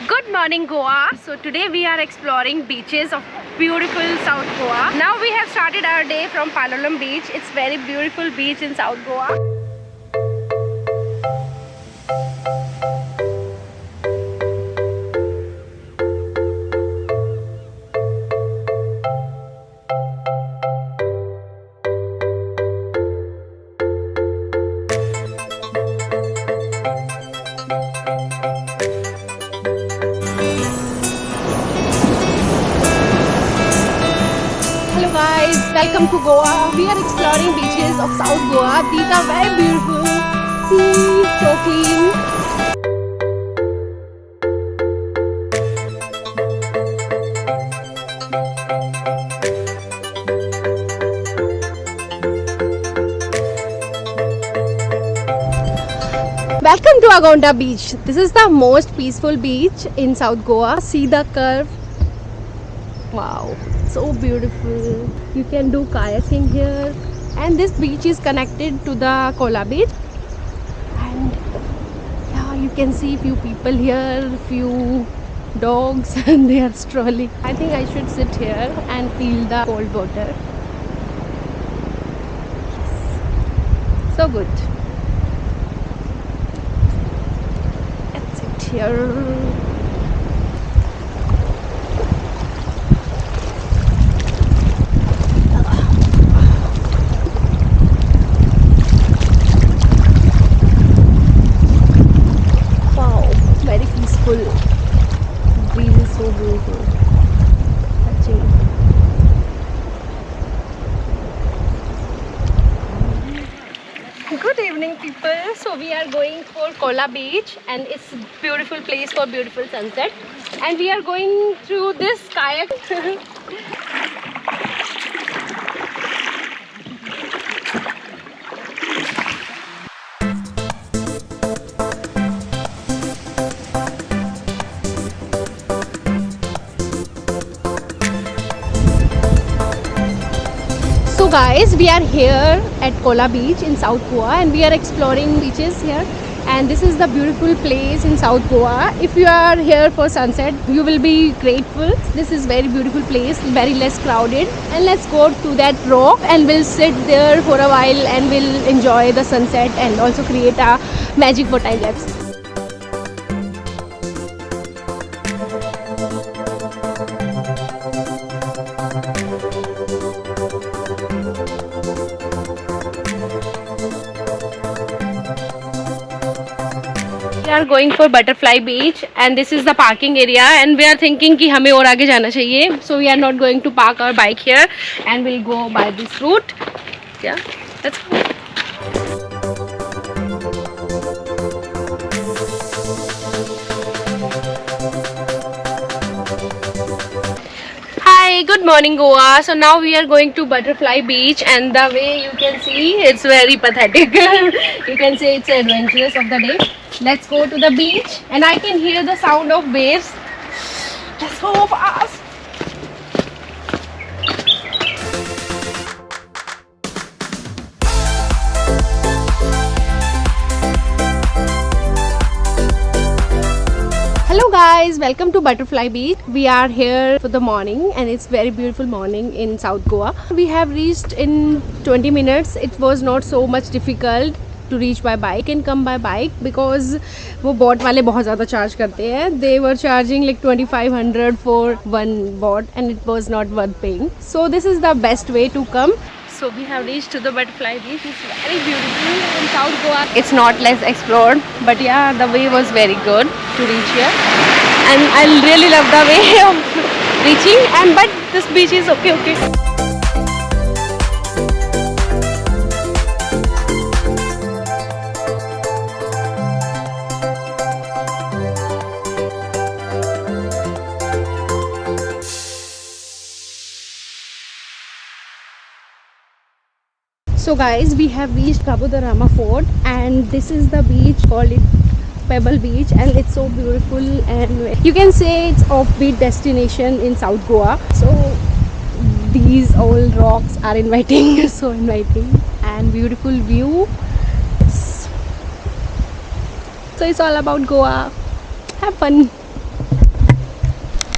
Good morning, Goa. So today we are exploring beaches of beautiful South Goa. Now we have started our day from Pebble Beach. It's very beautiful beach in South Goa. Hello guys, welcome to Goa. We are exploring beaches of South Goa. These are very beautiful. See, so clean. Welcome to Agonda Beach. This is the most peaceful beach in South Goa. See the curve. Wow, so beautiful. You can do kayaking here, and this beach is connected to the Kola Beach. And yeah, you can see few people here, few dogs, and they are strolling. I think I should sit here and feel the cold water. Yes. So good. Let's sit here. Breeze is so beautiful. Touching. Good evening, people. So we are going for Kola Beach, and it's a beautiful place for beautiful sunset. And we are going through this kayak. So guys, we are here at Kola Beach in South Goa, and we are exploring beaches here, and this is the beautiful place in South Goa. If you are here for sunset, you will be grateful. This is very beautiful place, very less crowded, and let's go to that rock and we'll sit there for a while and we'll enjoy the sunset and also create a magic for time lapse. We are going for Butterfly Beach, and this is the parking area, and we are thinking कि हमें और आगे जाना चाहिए, so we are not going to park our bike here and we'll go by this route. Yeah, let's go. Hi, good morning, Goa. So now we are going to Butterfly Beach, and the way you can see, it's very pathetic. You can say it's adventurous of the day. Let's go to the beach, and I can hear the sound of waves. Let's go fast. Hello guys, welcome to Butterfly Beach. We are here for the morning, and it's very beautiful morning in South Goa. We have reached in 20 minutes. It was not so much difficult to reach by bike. You can come by bike because वो boat वाले बहुत ज़्यादा charge करते हैं. They were charging like 2500 for one boat, and it was not worth paying. So this is the best way to come. So we have reached to the Butterfly Beach. It's very beautiful in South Goa. It's not less explored, but yeah, the way was very good to reach here, and I really love the way of reaching. And but this beach is okay. So guys, we have reached Kabudarama Fort, and this is the beach, called it Pebble Beach, and it's so beautiful, and you can say it's offbeat destination in South Goa. So these old rocks are inviting, so inviting, and beautiful view. So it's all about Goa. Have fun.